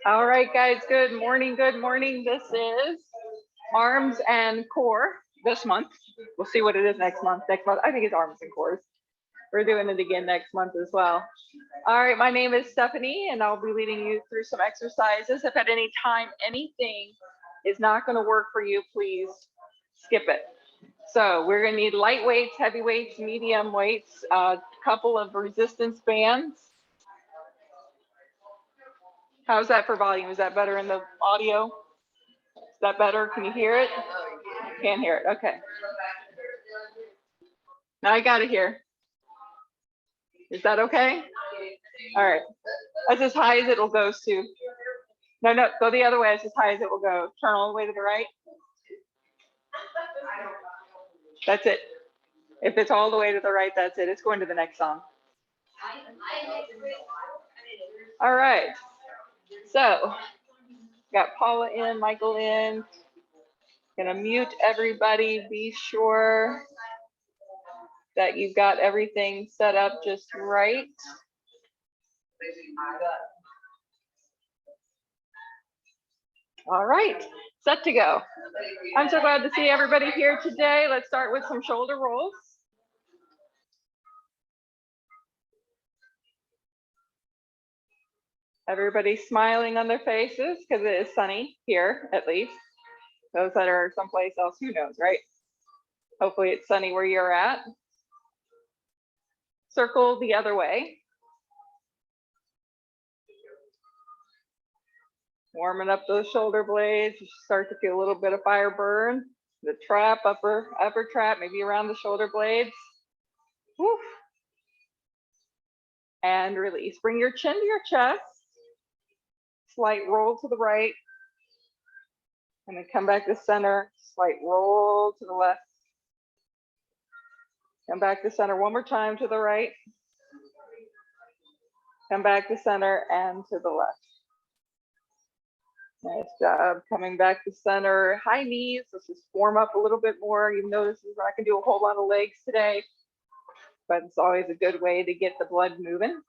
All right, guys, good morning, good morning. This is arms and core this month. We'll see what it is next month. Next month, I think it's arms and cores. We're doing it again next month as well. All right, my name is Stephanie, and I'll be leading you through some exercises. If at any time anything is not going to work for you, please skip it. So we're going to need light weights, heavy weights, medium weights, a couple of resistance bands. How's that for volume? Is that better in the audio? Is that better? Can you hear it? Can't hear it. Okay. Now I got it here. Is that okay? All right. That's as high as it will go, Sue. No, go the other way. It's as high as it will go. Turn all the way to the right. That's it. If it's all the way to the right, that's it. It's going to the next song. All right. So, got Paula in, Michael in. Gonna mute everybody. Be sure that you've got everything set up just right. All right, set to go. I'm so glad to see everybody here today. Let's start with some shoulder rolls. Everybody's smiling on their faces because it is sunny here, at least. Those that are someplace else, who knows, right? Hopefully it's sunny where you're at. Circle the other way. Warming up those shoulder blades. You start to feel a little bit of fire burn. The trap, upper trap, maybe around the shoulder blades. Woo. And release. Bring your chin to your chest. Slight roll to the right. And then come back to center. Slight roll to the left. Come back to center one more time to the right. Come back to center and to the left. Nice job. Coming back to center. High knees. Let's just warm up a little bit more. You notice we're not going to do a whole lot of legs today, but it's always a good way to get the blood moving.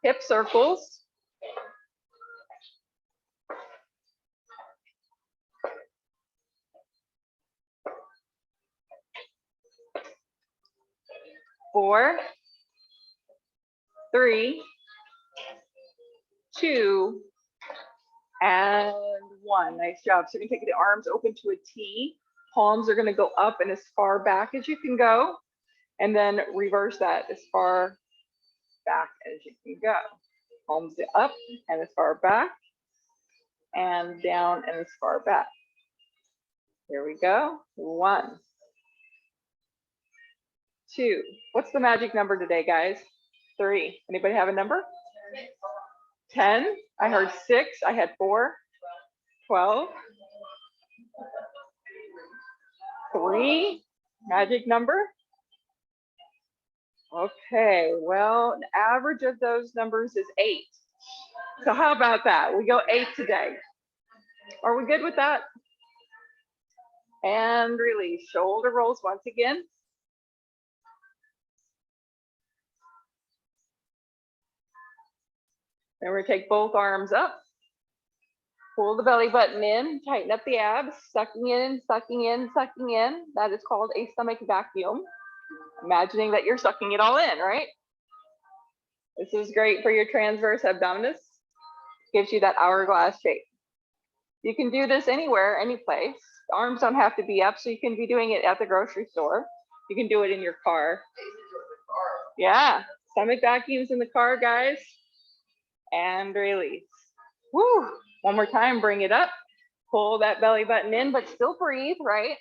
Hip circles. Four, three, two, and one. Nice job. So you can take the arms open to a T. Palms are going to go up and as far back as you can go. And then reverse that as far back as you can go. Palms up and as far back. And down and as far back. Here we go. 1, 2. What's the magic number today, guys? 3. Anybody have a number? 10. I heard 6. I had 4. 12. 3. Magic number. Okay, well, an average of those numbers is 8. So how about that? We go 8 today. Are we good with that? And release. Shoulder rolls once again. And we're going to take both arms up. Pull the belly button in. Tighten up the abs. Sucking in, sucking in, sucking in. That is called a stomach vacuum. Imagining that you're sucking it all in, right? This is great for your transverse abdominis. Gives you that hourglass shape. You can do this anywhere, any place. The arms don't have to be up, so you can be doing it at the grocery store. You can do it in your car. Yeah, stomach vacuums in the car, guys. And release. Woo! One more time, bring it up. Pull that belly button in, but still breathe, right?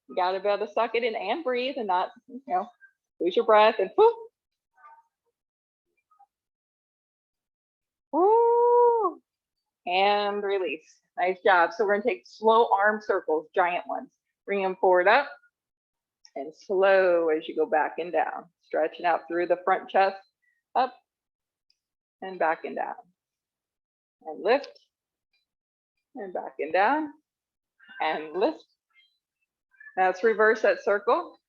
You gotta be able to suck it in and breathe and not, lose your breath and whoo. Woo! And release. Nice job. So we're gonna take slow arm circles, giant ones. Bring them forward up and slow as you go back and down. Stretching out through the front chest, up and back and down. And lift and back and down and lift. Now let's reverse that circle.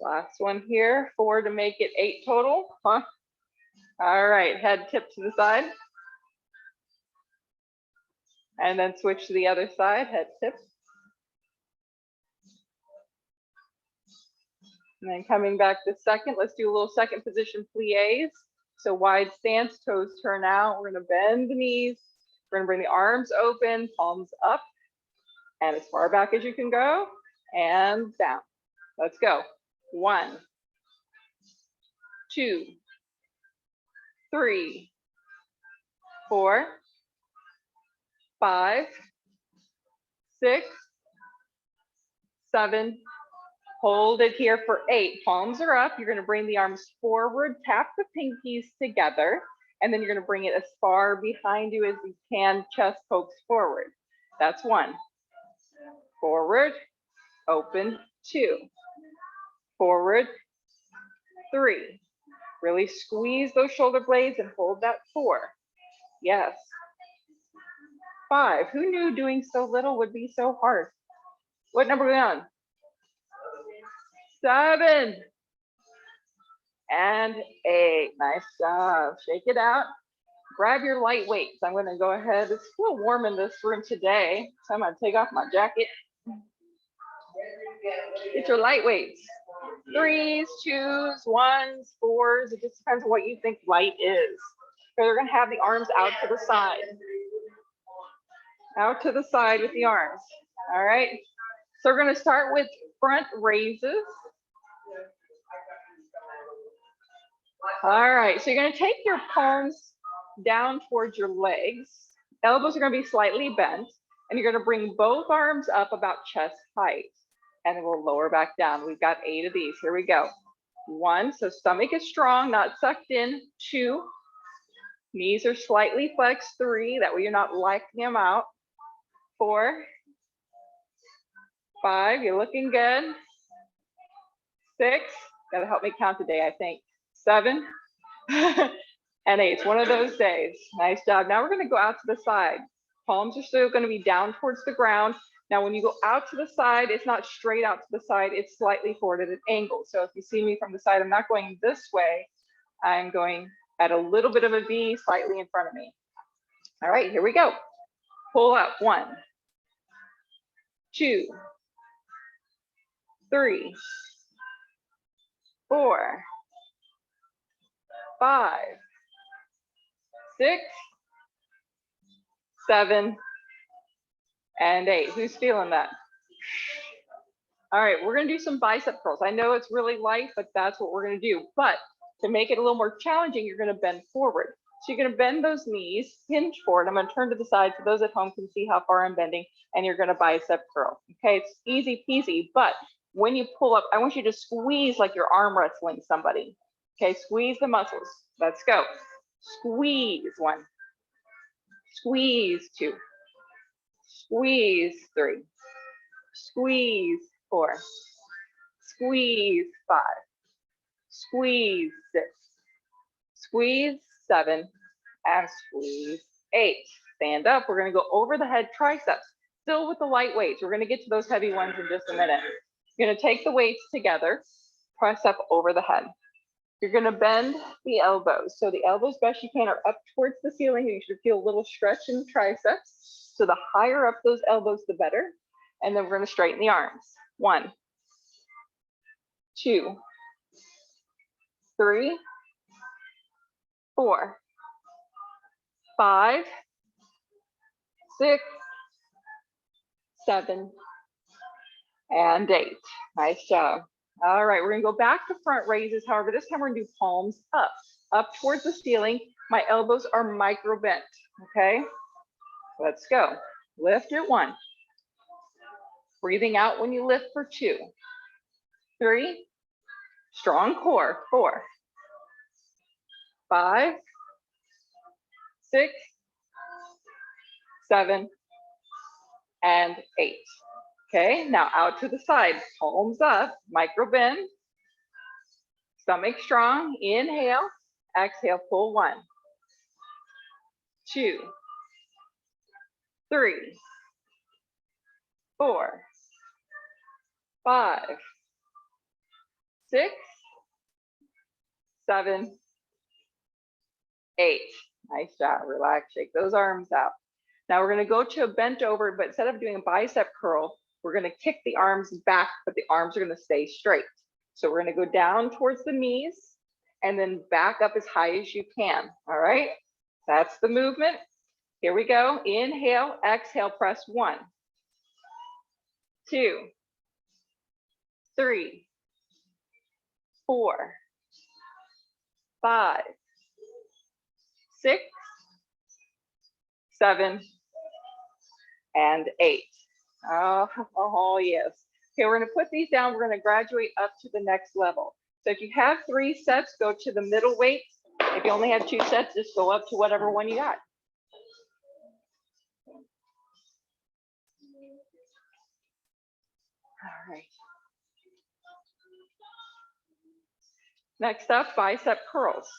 Last one here, 4 to make it 8 total. Huh? All right, head tip to the side. And then switch to the other side, head tip. And then coming back to second, let's do a little second position plies. So wide stance, toes turn out. We're gonna bend the knees. We're gonna bring the arms open, palms up, and as far back as you can go, and down. Let's go. 1, 2, 3, 4, 5, 6, 7. Hold it here for 8. Palms are up. You're going to bring the arms forward, tap the pinkies together, and then you're going to bring it as far behind you as you can, chest pokes forward. That's 1. Forward, open, 2. Forward, 3. Really squeeze those shoulder blades and hold that 4. Yes. 5. Who knew doing so little would be so hard? What number are we on? 7. And 8. Nice job. Shake it out. Grab your light weights. I'm going to go ahead. It's a little warm in this room today, so I'm going to take off my jacket. Get your light weights. 3s, 2s, 1s, 4s. It just depends on what you think light is. So you're going to have the arms out to the side. Out to the side with the arms. All right. So we're going to start with front raises. All right. So you're going to take your palms down towards your legs. Elbows are going to be slightly bent. And you're going to bring both arms up about chest height. And then we'll lower back down. We've got 8 of these. Here we go. 1. So stomach is strong, not sucked in. 2. Knees are slightly flexed. 3. That way you're not locking them out. 4. 5. You're looking good. 6. Gotta help me count today, I think. 7. And 8. It's one of those days. Nice job. Now we're going to go out to the side. Palms are still going to be down towards the ground. Now, when you go out to the side, it's not straight out to the side. It's slightly forward at an angle. So if you see me from the side, I'm not going this way. I'm going at a little bit of a V slightly in front of me. All right, here we go. Pull up. 1, 2, 3, 4, 5, 6, 7, and 8. Who's feeling that? All right, we're gonna do some bicep curls. I know it's really light, but that's what we're gonna do. But to make it a little more challenging, you're gonna bend forward. So you're gonna bend those knees, hinge forward. I'm gonna turn to the side so those at home can see how far I'm bending, and you're gonna bicep curl. Okay, it's easy peasy, but when you pull up, I want you to squeeze like you're arm wrestling somebody. Okay, squeeze the muscles. Let's go. Squeeze 1. Squeeze 2. Squeeze 3. Squeeze 4. Squeeze 5. Squeeze 6. Squeeze 7. And squeeze 8. Stand up. We're going to go over the head triceps. Still with the light weights. We're going to get to those heavy ones in just a minute. You're going to take the weights together. Press up over the head. You're going to bend the elbows. So the elbows best you can are up towards the ceiling. You should feel a little stretch in the triceps. So the higher up those elbows, the better. And then we're going to straighten the arms. 1, 2, 3, 4, 5, 6, 7, and 8. Nice job. All right, we're going to go back to front raises. However, this time we're going to do palms up towards the ceiling. My elbows are micro bent. Okay, let's go. Lift at 1. Breathing out when you lift for 2. 3. Strong core. 4. 5. 6. 7. And 8. Okay, now out to the side. Palms up. Micro bend. Stomach strong. Inhale. Exhale. Pull 1. 2. 3. 4. 5. 6, 7, 8. Nice job. Relax, shake those arms out. Now we're going to go to a bent over, but instead of doing a bicep curl, we're going to kick the arms back, but the arms are going to stay straight. So we're going to go down towards the knees and then back up as high as you can. All right. That's the movement. Here we go. Inhale, exhale, press 1, 2, 3, 4, 5, 6, 7, and 8. Oh, yes. Okay, we're going to put these down. We're going to graduate up to the next level. So if you have 3 sets, go to the middle weight. If you only have 2 sets, just go up to whatever one you got. All right. Next up, bicep curls.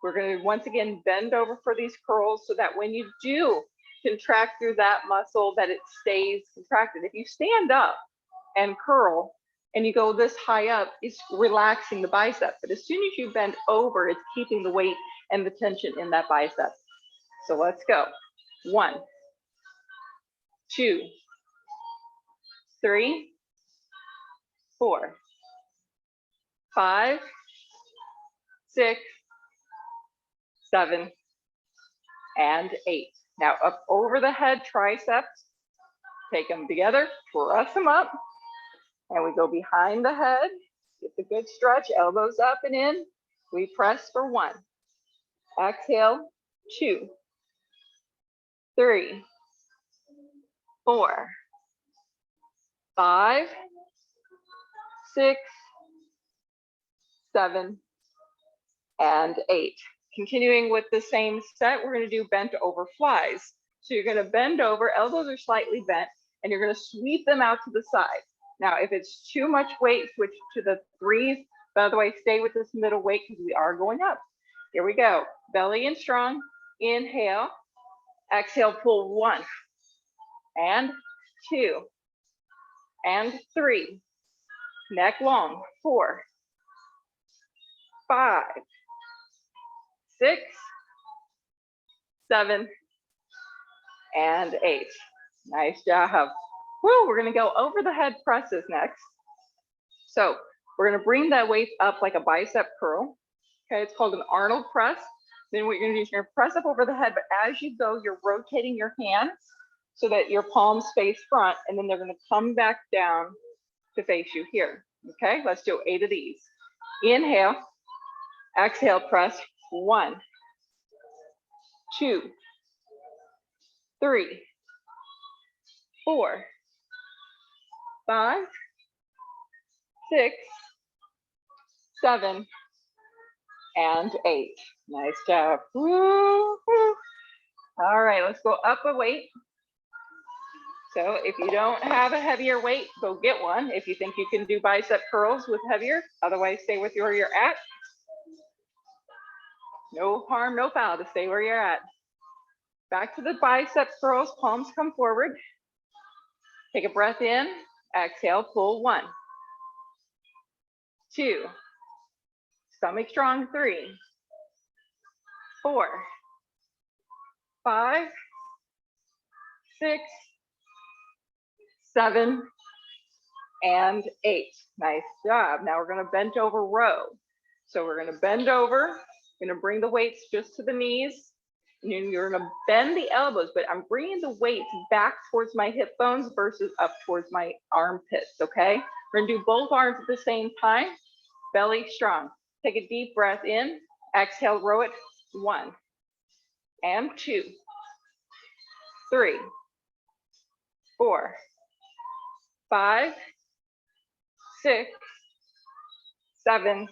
We're going to once again bend over for these curls so that when you do contract through that muscle, that it stays contracted. If you stand up and curl and you go this high up, it's relaxing the bicep. But as soon as you bend over, it's keeping the weight and the tension in that bicep. So let's go. 1, 2, 3, 4, 5, 6, 7, and 8. Now up over the head triceps, take them together, press them up, and we go behind the head, get the good stretch, elbows up and in. We press for 1. Exhale, 2, 3, 4, 5, 6, 7, and 8. Continuing with the same set, we're going to do bent over flies. So you're going to bend over, elbows are slightly bent, and you're going to sweep them out to the side. Now, if it's too much weight, switch to the 3s. By the way, stay with this middle weight because we are going up. Here we go. Belly in strong. Inhale. Exhale, pull 1 and 2 and 3. Neck long. 4, 5, 6, 7, and 8. Nice job. Woo, we're going to go over the head presses next. So we're going to bring that weight up like a bicep curl. Okay, it's called an Arnold press. Then what you're going to do is you're going to press up over the head, but as you go, you're rotating your hands so that your palms face front, and then they're going to come back down to face you here. Okay, let's do 8 of these. Inhale, exhale, press 1, 2, 3, 4, 5, 6, 7, and 8. Nice job. Woo, woo. All right, let's go up a weight. So if you don't have a heavier weight, go get one. If you think you can do bicep curls with heavier, otherwise stay with where you're at. No harm, no foul to stay where you're at. Back to the bicep curls, palms come forward. Take a breath in, exhale, pull 1, 2, stomach strong, 3, 4, 5, 6, 7, and 8. Nice job. Now we're going to bend over row. So we're going to bend over, going to bring the weights just to the knees. And you're going to bend the elbows, but I'm bringing the weights back towards my hip bones versus up towards my armpits, okay? We're going to do both arms at the same time. Belly strong. Take a deep breath in. Exhale, row it. 1 and 2, 3, 4, 5, 6, 7,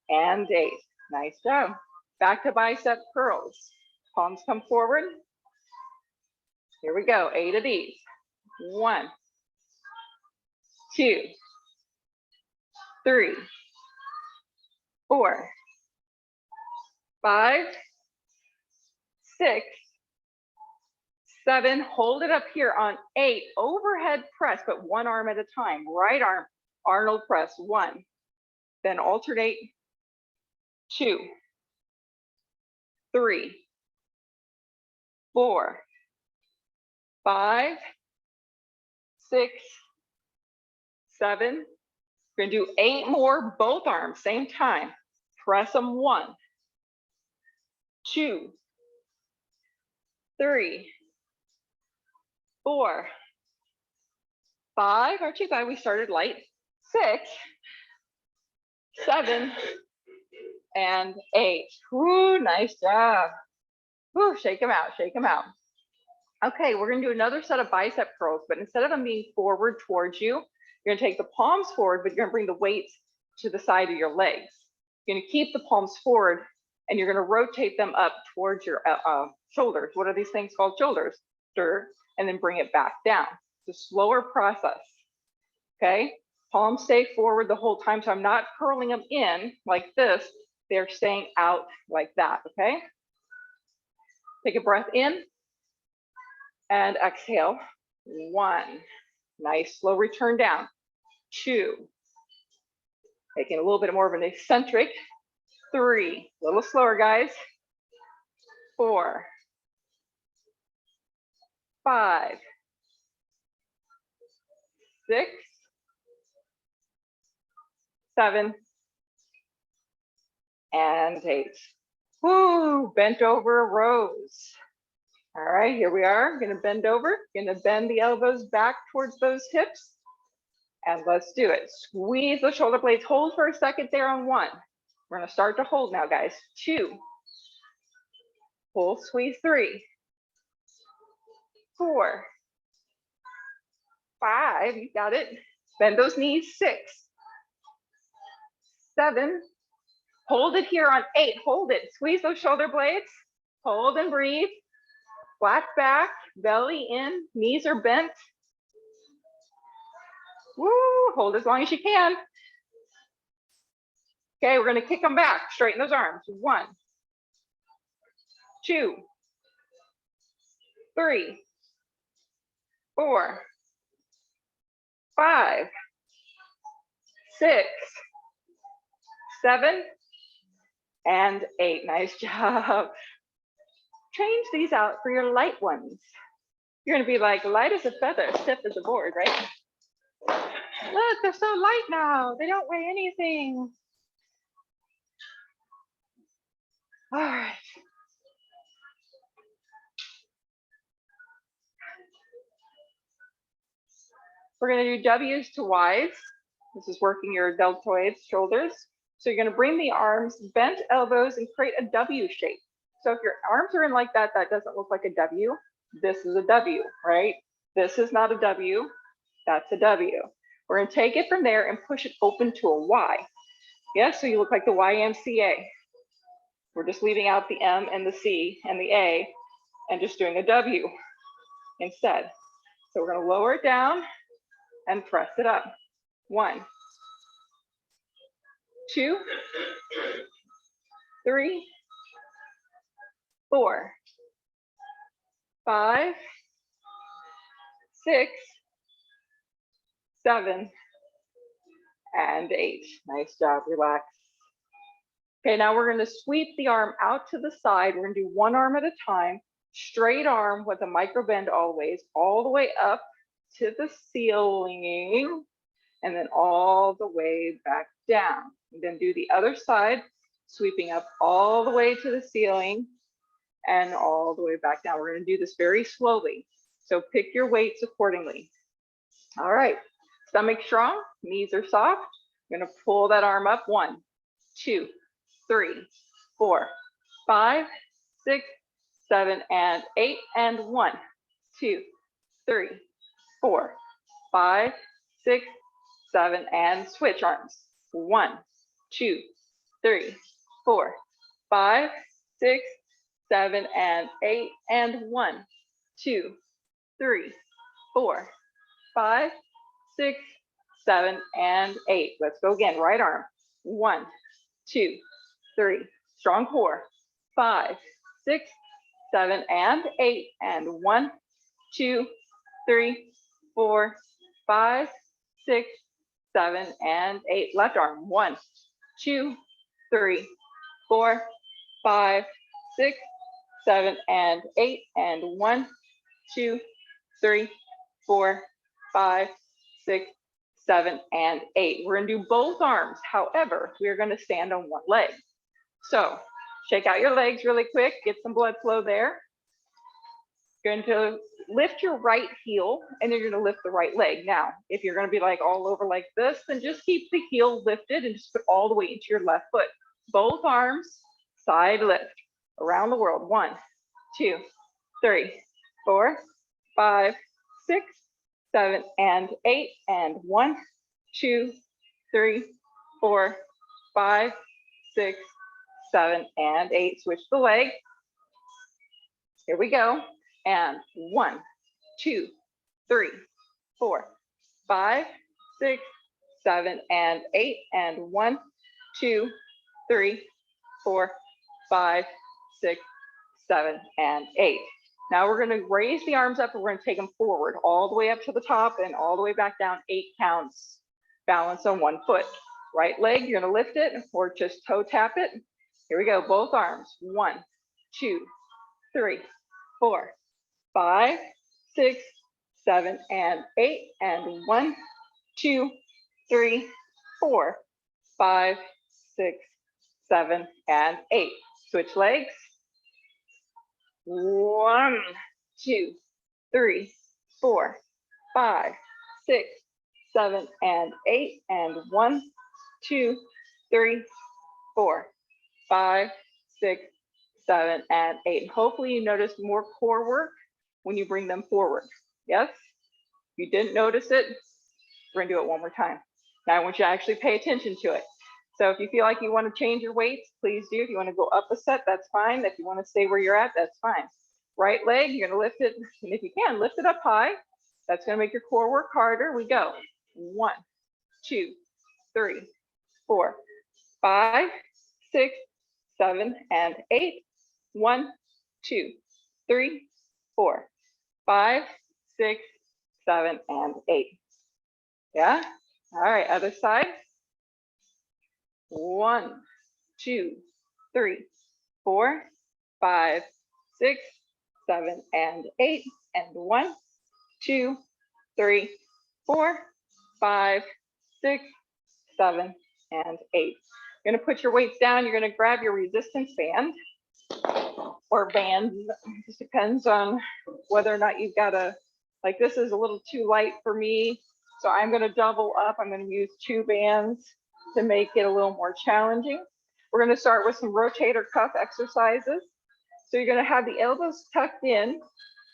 and 8. Nice job. Back to bicep curls. Palms come forward. Here we go. 8 of these. 1, 2, 3, 4, 5, 6, 7. Hold it up here on 8. Overhead press, but one arm at a time. Right arm, Arnold press. 1, then alternate. 2, 3, 4, 5, 6, 7. We're gonna do 8 more, both arms, same time. Press them. 1, 2, 3, 4, 5. Aren't you glad we started light? 6, 7, and 8. Woo, nice job. Woo, shake them out, shake them out. Okay, we're gonna do another set of bicep curls, but instead of them being forward towards you, you're gonna take the palms forward, but you're gonna bring the weights to the side of your legs. You're gonna keep the palms forward, and you're gonna rotate them up towards your shoulders. What are these things called? Shoulders. Stir, and then bring it back down. It's a slower process, okay? Palms stay forward the whole time, so I'm not curling them in like this. They're staying out like that, okay? Take a breath in and exhale. 1, nice slow return down. 2, taking a little bit more of an eccentric. 3, a little slower, guys. 4, 5, 6, 7, and 8. Woo, bent over rows. All right, here we are. Gonna bend over, gonna bend the elbows back towards those hips. And let's do it. Squeeze the shoulder blades. Hold for a second there on 1. We're gonna start to hold now, guys. 2, pull, squeeze. 3, 4, 5, you got it. Bend those knees. 6, 7, hold it here on 8. Hold it, squeeze those shoulder blades. Hold and breathe. Flat back, belly in, knees are bent. Woo, hold as long as you can. Okay, we're gonna kick them back, straighten those arms. 1, 2, 3, 4, 5, 6, 7, and 8. Nice job. Change these out for your light ones. You're gonna be like light as a feather, stiff as a board, right? Look, they're so light now. They don't weigh anything. All right. We're gonna do W's to Y's. This is working your deltoids, shoulders. So you're gonna bring the arms, bent elbows, and create a W shape. So if your arms are in like that, that doesn't look like a W. This is a W, right? This is not a W, that's a W. We're gonna take it from there and push it open to a Y. Yes, so you look like the YMCA. We're just leaving out the M and the C and the A and just doing a W instead. So we're gonna lower it down and press it up. 1, 2, 3, 4, 5, 6, 7, and 8. Nice job, relax. Okay, now we're gonna sweep the arm out to the side. We're gonna do one arm at a time, straight arm with a micro bend always, all the way up to the ceiling, and then all the way back down. And then do the other side, sweeping up all the way to the ceiling and all the way back down. We're gonna do this very slowly. So pick your weights accordingly. All right, stomach strong, knees are soft. I'm gonna pull that arm up. 1, 2, 3, 4, 5, 6, 7, and 8, and 1, 2, 3, 4, 5, 6, 7, and switch arms. 1, 2, 3, 4, 5, 6, 7, and 8, and 1, 2, 3, 4, 5, 6, 7, and 8. Let's go again. Right arm. 1, 2, 3. Strong core. 5, 6, 7, and 8. And 1, 2, 3, 4, 5, 6, 7, and 8. Left arm. 1, 2, 3, 4, 5, 6, 7, and 8. And 1, 2, 3, 4, 5, 6, 7, and 8. We're going to do both arms. However, we're going to stand on one leg. So shake out your legs really quick, get some blood flow there. You're going to lift your right heel and then you're going to lift the right leg. Now, if you're going to be like all over like this, then just keep the heel lifted and just put all the weight into your left foot. Both arms, side lift, around the world. 1, 2, 3, 4, 5, 6, 7, and 8. And 1, 2, 3, 4, 5, 6, 7, and 8. Switch the leg. Here we go. And 1, 2, 3, 4, 5, 6, 7, and 8. And 1, 2, 3, 4, 5, 6, 7, and 8. Now we're going to raise the arms up and we're going to take them forward all the way up to the top and all the way back down. 8 counts. Balance on one foot. Right leg, you're going to lift it or just toe tap it. Here we go. Both arms. 1, 2, 3, 4, 5, 6, 7, and 8. And 1, 2, 3, 4, 5, 6, 7, and 8. Switch legs. 1, 2, 3, 4, 5, 6, 7, and 8. And 1, 2, 3, 4, 5, 6, 7, and 8. And hopefully you notice more core work when you bring them forward. Yes? If you didn't notice it, we're gonna do it one more time. Now I want you to actually pay attention to it. So if you feel like you want to change your weights, please do. If you want to go up a set, that's fine. If you want to stay where you're at, that's fine. Right leg, you're going to lift it. And if you can, lift it up high. That's going to make your core work harder. We go. 1, 2, 3, 4, 5, 6, 7, and 8. 1, 2, 3, 4, 5, 6, 7, and 8. Yeah? All right, other side. 1, 2, 3, 4, 5, 6, 7, and 8. And 1, 2, 3, 4, 5, 6, 7, and 8. You're going to put your weights down. You're going to grab your resistance band or bands. It just depends on whether or not you've got like this is a little too light for me. So I'm going to double up. I'm going to use 2 bands to make it a little more challenging. We're going to start with some rotator cuff exercises. So you're going to have the elbows tucked in,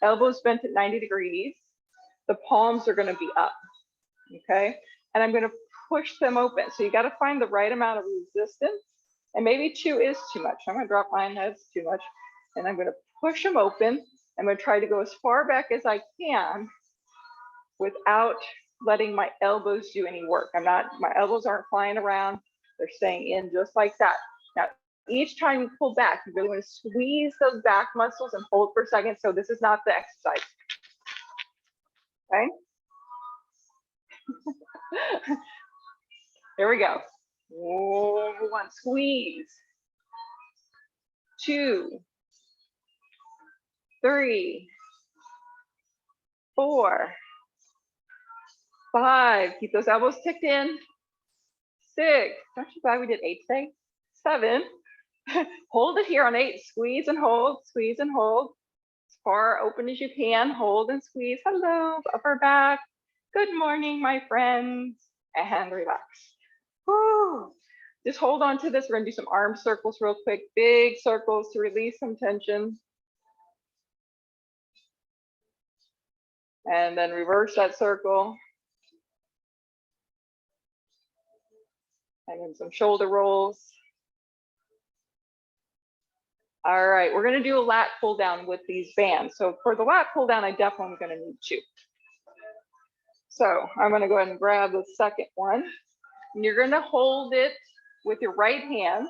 elbows bent at 90 degrees. The palms are going to be up, okay? And I'm going to push them open. So you got to find the right amount of resistance. And maybe 2 is too much. I'm going to drop mine, that's too much. And I'm going to push them open. I'm going to try to go as far back as I can without letting my elbows do any work. My elbows aren't flying around. They're staying in just like that. Now, each time you pull back, you really want to squeeze those back muscles and hold for a second. So this is not the exercise. Okay? Here we go. 1, squeeze. 2, 3, 4, 5, keep those elbows tucked in. 6, not too bad we did 8 today. 7, hold it here on 8, squeeze and hold, as far open as you can, hold and squeeze. Hello, upper back. Good morning, my friends, and relax. Woo. Just hold on to this. We're gonna do some arm circles real quick, big circles to release some tension. And then reverse that circle. And then some shoulder rolls. All right, we're gonna do a lat pull down with these bands. So for the lat pull down, I definitely am gonna need 2. So I'm gonna go ahead and grab the second one. And you're gonna hold it with your right hand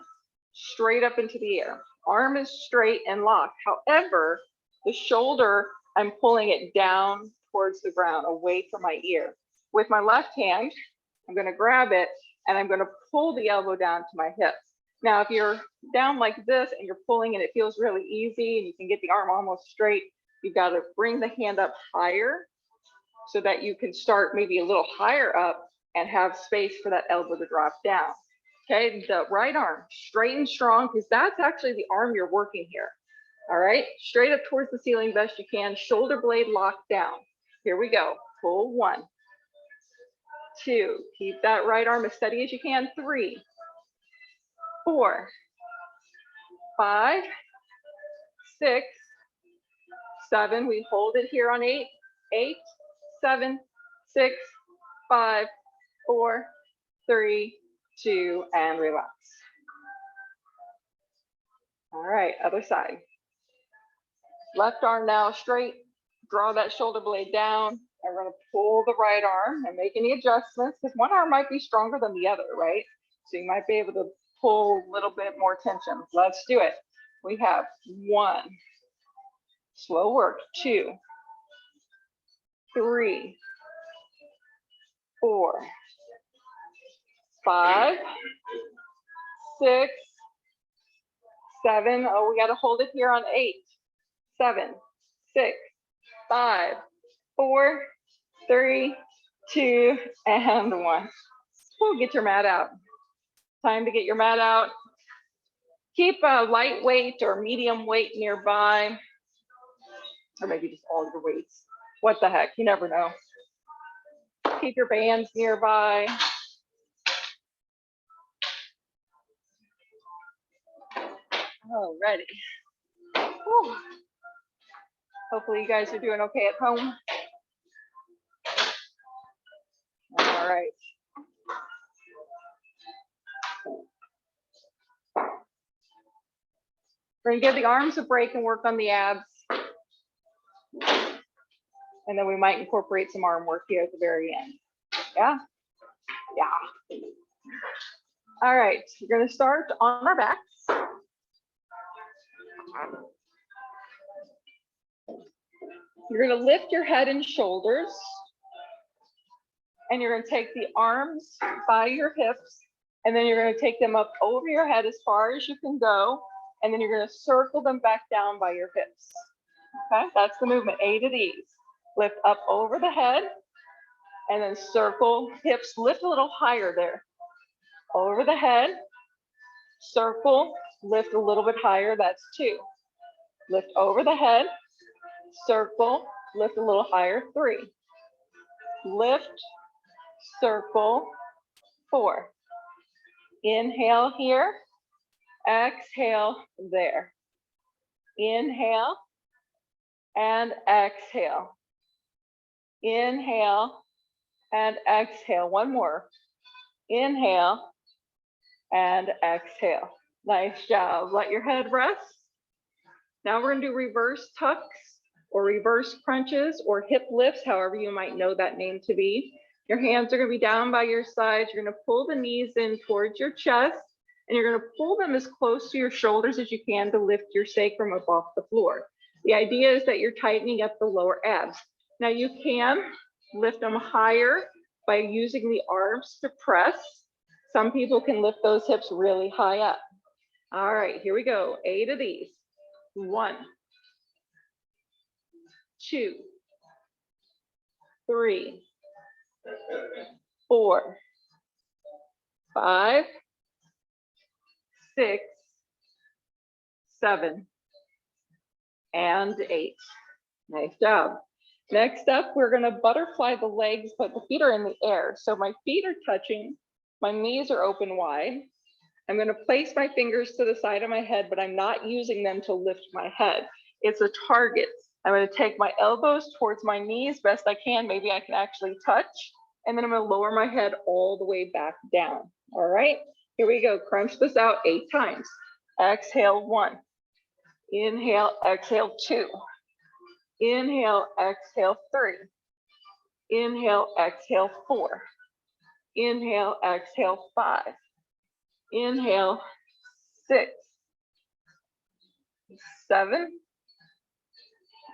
straight up into the air. Arm is straight and locked. However, the shoulder, I'm pulling it down towards the ground, away from my ear. With my left hand, I'm gonna grab it and I'm going to pull the elbow down to my hips. Now, if you're down like this and you're pulling and it feels really easy and you can get the arm almost straight, you've got to bring the hand up higher so that you can start maybe a little higher up and have space for that elbow to drop down. Okay, the right arm straight and strong, because that's actually the arm you're working here. All right, straight up towards the ceiling best you can, shoulder blade locked down. Here we go. Pull 1, 2, keep that right arm as steady as you can. 3, 4, 5, 6, 7. We hold it here on 8, 8, 7, 6, 5, 4, 3, 2, and relax. All right, other side. Left arm now straight. Draw that shoulder blade down. And we're going to pull the right arm and make any adjustments, because one arm might be stronger than the other, right? So you might be able to pull a little bit more tension. Let's do it. We have 1, slow work, 2, 3, 4, 5, 6, 7. Oh, we got to hold it here on 8, 7, 6, 5, 4, 3, 2, and 1. We'll get your mat out. Time to get your mat out. Keep a light weight or medium weight nearby, or maybe just all your weights. What the heck, you never know. Keep your bands nearby. Alrighty. Whew. Hopefully you guys are doing okay at home. All right. We're gonna give the arms a break and work on the abs. And then we might incorporate some arm work here at the very end. Yeah? Yeah. All right, we're gonna start on our backs. You're gonna lift your head and shoulders. And you're gonna take the arms by your hips, and then you're gonna take them up over your head as far as you can go. And then you're gonna circle them back down by your hips. Okay, that's the movement, 8 of these. Lift up over the head, and then circle, hips lift a little higher there. Over the head, circle, lift a little bit higher, that's 2. Lift over the head, circle, lift a little higher, 3. Lift, circle, 4. Inhale here, exhale there. Inhale and exhale. Inhale and exhale. One more. Inhale and exhale. Nice job. Let your head rest. Now we're going to do reverse tucks or reverse crunches or hip lifts, however you might know that name to be. Your hands are going to be down by your sides. You're going to pull the knees in towards your chest, and you're going to pull them as close to your shoulders as you can to lift your sacrum up off the floor. The idea is that you're tightening up the lower abs. Now you can lift them higher by using the arms to press. Some people can lift those hips really high up. All right, here we go. 8 of these. 1, 2, 3, 4, 5, 6, 7, and 8. Nice job. Next up, we're going to butterfly the legs, but the feet are in the air. So my feet are touching, my knees are open wide. I'm going to place my fingers to the side of my head, but I'm not using them to lift my head. It's a target. I'm going to take my elbows towards my knees best I can. Maybe I can actually touch. And then I'm going to lower my head all the way back down. All right, here we go. Crunch this out 8 times. Exhale 1. Inhale, exhale 2. Inhale, exhale 3. Inhale, exhale 4. Inhale, exhale 5. Inhale 6, 7,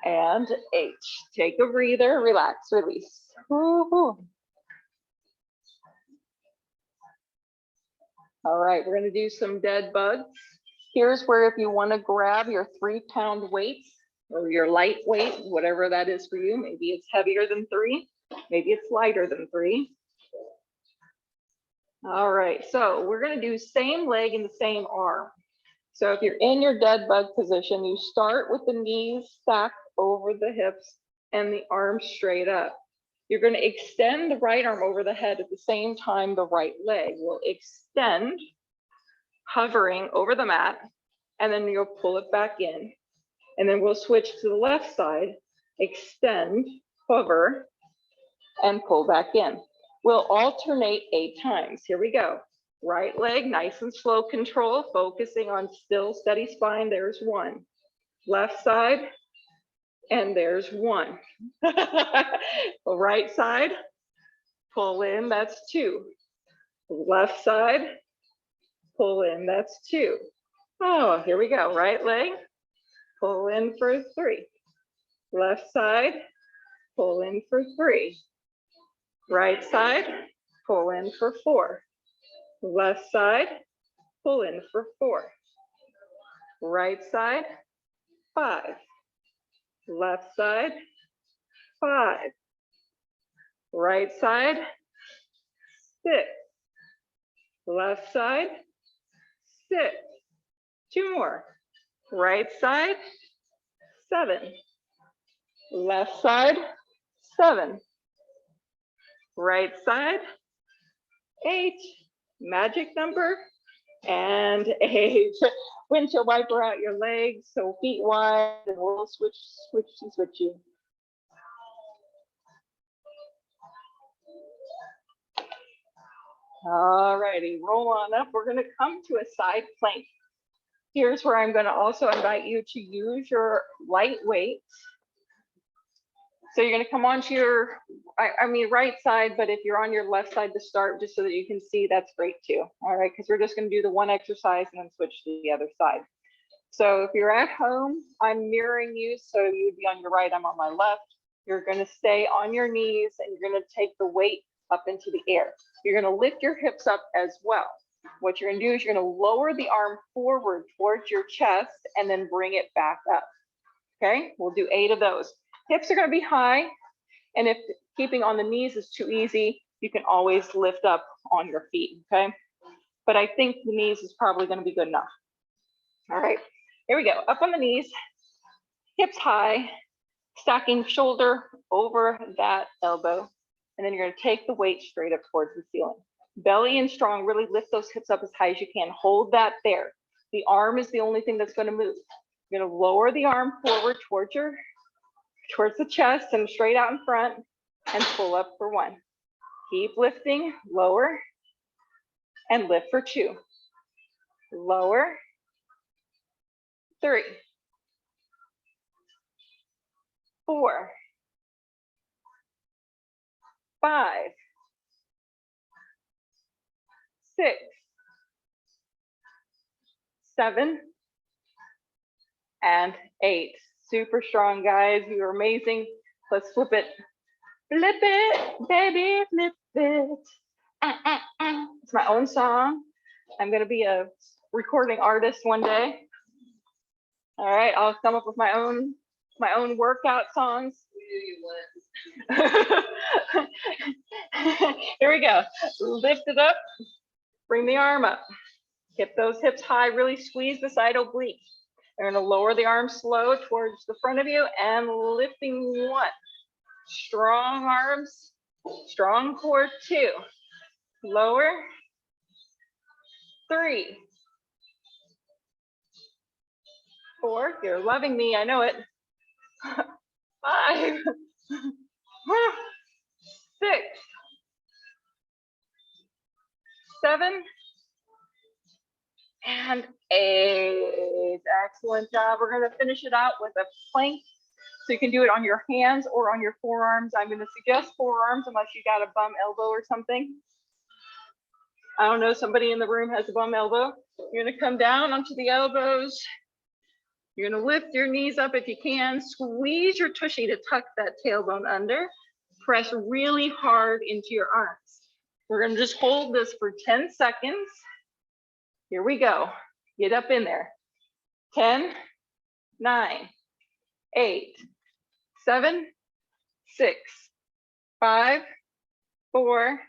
and 8. Take a breather, relax, release. Woo-hoo. All right, we're gonna do some dead bugs. Here's where if you wanna grab your 3-pound weights or your light weight, whatever that is for you, maybe it's heavier than 3, maybe it's lighter than 3. All right, so we're gonna do same leg and the same arm. So if you're in your dead bug position, you start with the knees stacked over the hips and the arms straight up. You're going to extend the right arm over the head at the same time the right leg will extend, hovering over the mat, and then you'll pull it back in. And then we'll switch to the left side, extend, hover, and pull back in. We'll alternate 8 times. Here we go. Right leg, nice and slow control, focusing on still steady spine. There's 1. Left side, and there's 1. Right side, pull in, that's 2. Left side, pull in, that's 2. Oh, here we go. Right leg, pull in for 3. Left side, pull in for 3. Right side, pull in for 4. Left side, pull in for 4. Right side, 5. Left side, 5. Right side, 6. Left side, 6. 2 more. Right side, 7. Left side, 7. Right side, 8. Magic number, and 8. Windshield wiper out your legs, so feet wide, and we'll switchy. All righty, roll on up. We're going to come to a side plank. Here's where I'm going to also invite you to use your light weight. So you're going to come onto your, right side, but if you're on your left side to start, just so that you can see, that's great too. All right, because we're just going to do the one exercise and then switch to the other side. So if you're at home, I'm mirroring you, so you'd be on your right, I'm on my left. You're going to stay on your knees and you're going to take the weight up into the air. You're going to lift your hips up as well. What you're going to do is you're going to lower the arm forward towards your chest and then bring it back up. Okay, we'll do 8 of those. Hips are going to be high, and if keeping on the knees is too easy, you can always lift up on your feet, okay? But I think the knees is probably going to be good enough. All right, here we go. Up on the knees, hips high, stacking shoulder over that elbow, and then you're going to take the weight straight up towards the ceiling. Belly in strong, really lift those hips up as high as you can. Hold that there. The arm is the only thing that's going to move. You're going to lower the arm forward towards the chest and straight out in front, and pull up for 1. Keep lifting, lower, and lift for 2. Lower, 3, 4, 5, 6, 7, and 8. Super strong, guys. You're amazing. Let's flip it. Flip it, baby, flip it. It's my own song. I'm going to be a recording artist one day. All right, I'll come up with my own workout songs. Here we go. Lift it up. Bring the arm up. Get those hips high. Really squeeze the side oblique. You're going to lower the arm slow towards the front of you and lifting 1. Strong arms, strong core, 2. Lower, 3, 4. You're loving me, I know it. 5, 6, 7, and 8. Excellent job. We're going to finish it out with a plank. So you can do it on your hands or on your forearms. I'm going to suggest forearms unless you got a bum elbow or something. I don't know, somebody in the room has a bum elbow. You're going to come down onto the elbows. You're going to lift your knees up if you can. Squeeze your tushy to tuck that tailbone under. Press really hard into your arms. We're going to just hold this for 10 seconds. Here we go. Get up in there. 10, 9, 8, 7, 6, 5, 4,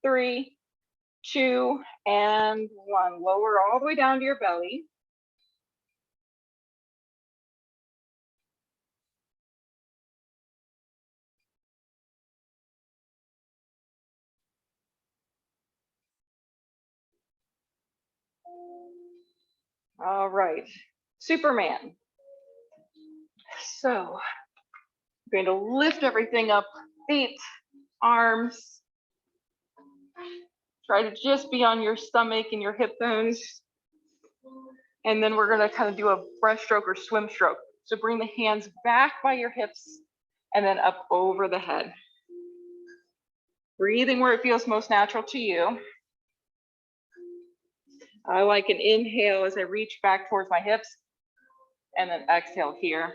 3, 2, and 1. Lower all the way down to your belly. All right, Superman. So I'm going to lift everything up, feet, arms. Try to just be on your stomach and your hip bones. And then we're going to kind of do a breaststroke or swim stroke. So bring the hands back by your hips and then up over the head. Breathing where it feels most natural to you. I like an inhale as I reach back towards my hips, and then exhale here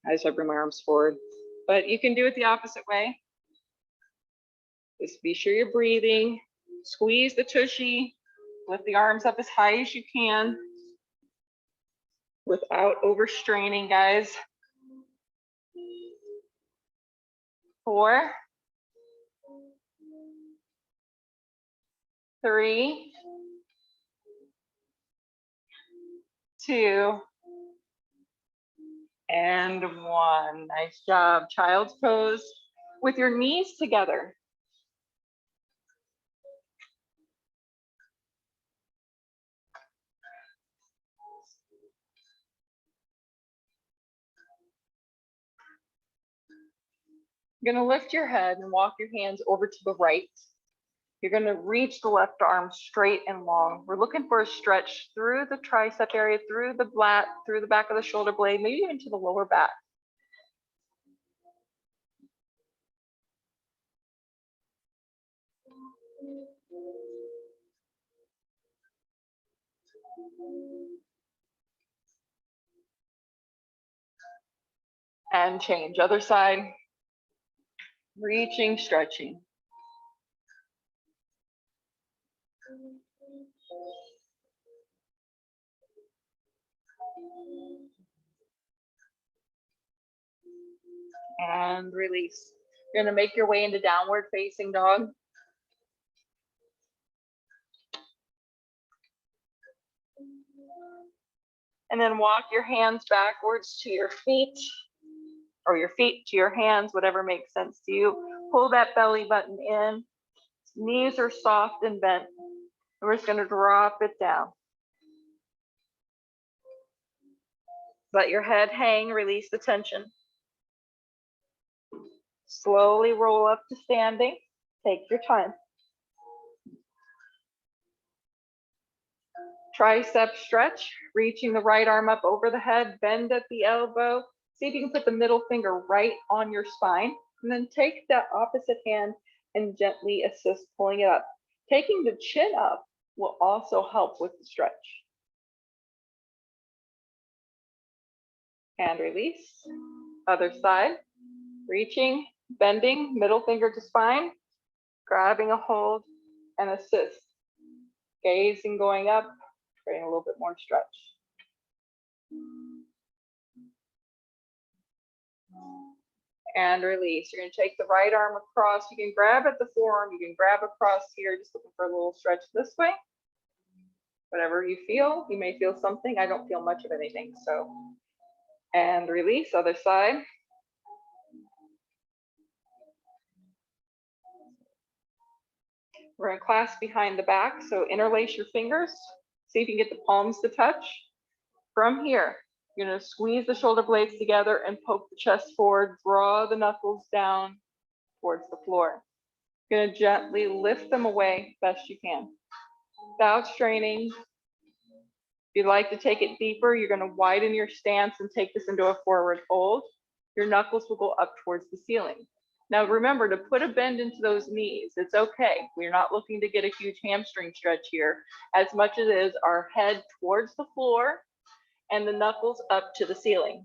as I bring my arms forward. But you can do it the opposite way. Just be sure you're breathing. Squeeze the tushy. Lift the arms up as high as you can without overstraining, guys. 4, 3, 2, and 1. Nice job. Child's pose with your knees together. You're going to lift your head and walk your hands over to the right. You're going to reach the left arm straight and long. We're looking for a stretch through the tricep area, through the back of the shoulder blade, maybe even to the lower back. And change. Other side. Reaching, stretching. And release. You're going to make your way into downward facing dog. And then walk your hands backwards to your feet, or your feet to your hands, whatever makes sense to you. Pull that belly button in. Knees are soft and bent. And we're just going to drop it down. Let your head hang, release the tension. Slowly roll up to standing. Take your time. Tricep stretch, reaching the right arm up over the head, bend at the elbow. See if you can put the middle finger right on your spine, and then take that opposite hand and gently assist pulling it up. Taking the chin up will also help with the stretch. And release. Other side. Reaching, bending, middle finger to spine, grabbing a hold and assist. Gazing, going up, creating a little bit more stretch. And release. You're going to take the right arm across. You can grab at the forearm. You can grab across here, just looking for a little stretch this way. Whatever you feel. You may feel something. I don't feel much of anything. So, and release. Other side. We're going to clasp behind the back. So interlace your fingers. See if you can get the palms to touch. From here, you're going to squeeze the shoulder blades together and poke the chest forward. Draw the knuckles down towards the floor. You're going to gently lift them away best you can without straining. If you'd like to take it deeper, you're going to widen your stance and take this into a forward fold. Your knuckles will go up towards the ceiling. Now remember to put a bend into those knees. It's okay. We're not looking to get a huge hamstring stretch here, as much as it is our head towards the floor and the knuckles up to the ceiling.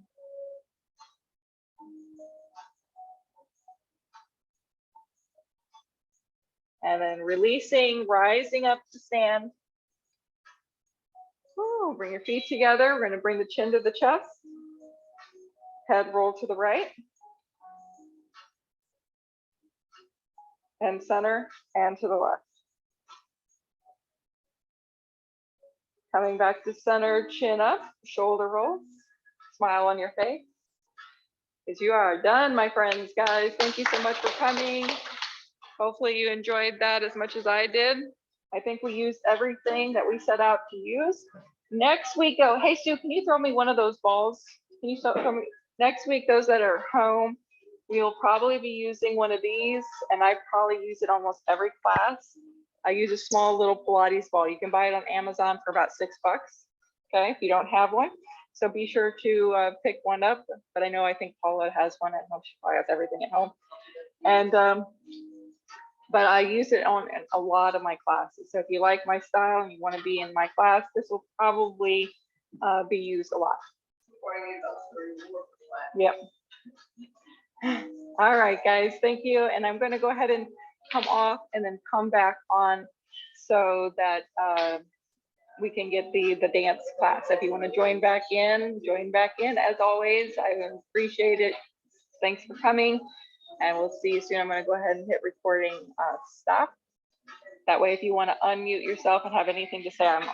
And then releasing, rising up to stand. Ooh, bring your feet together. We're going to bring the chin to the chest. Head roll to the right. And center and to the left. Coming back to center, chin up, shoulder rolls, smile on your face. Because you are done, my friends, guys. Thank you so much for coming. Hopefully you enjoyed that as much as I did. I think we used everything that we set out to use. Next week, oh, hey Stu, can you throw me one of those balls? Can you throw me, next week, those that are home, we'll probably be using one of these, and I probably use it almost every class. I use a small little Pilates ball. You can buy it on Amazon for about $6, okay, if you don't have one. So be sure to pick one up, but I think Paula has one at home. She probably has everything at home. And, but I use it on a lot of my classes. So if you like my style and you want to be in my class, this will probably be used a lot. Yep. All right, guys, thank you. And I'm going to go ahead and come off and then come back on so that we can get the dance class. If you want to join back in. As always, I appreciate it. Thanks for coming, and we'll see you soon. I'm going to go ahead and hit recording stop. That way, if you want to unmute yourself and have anything to say, I'm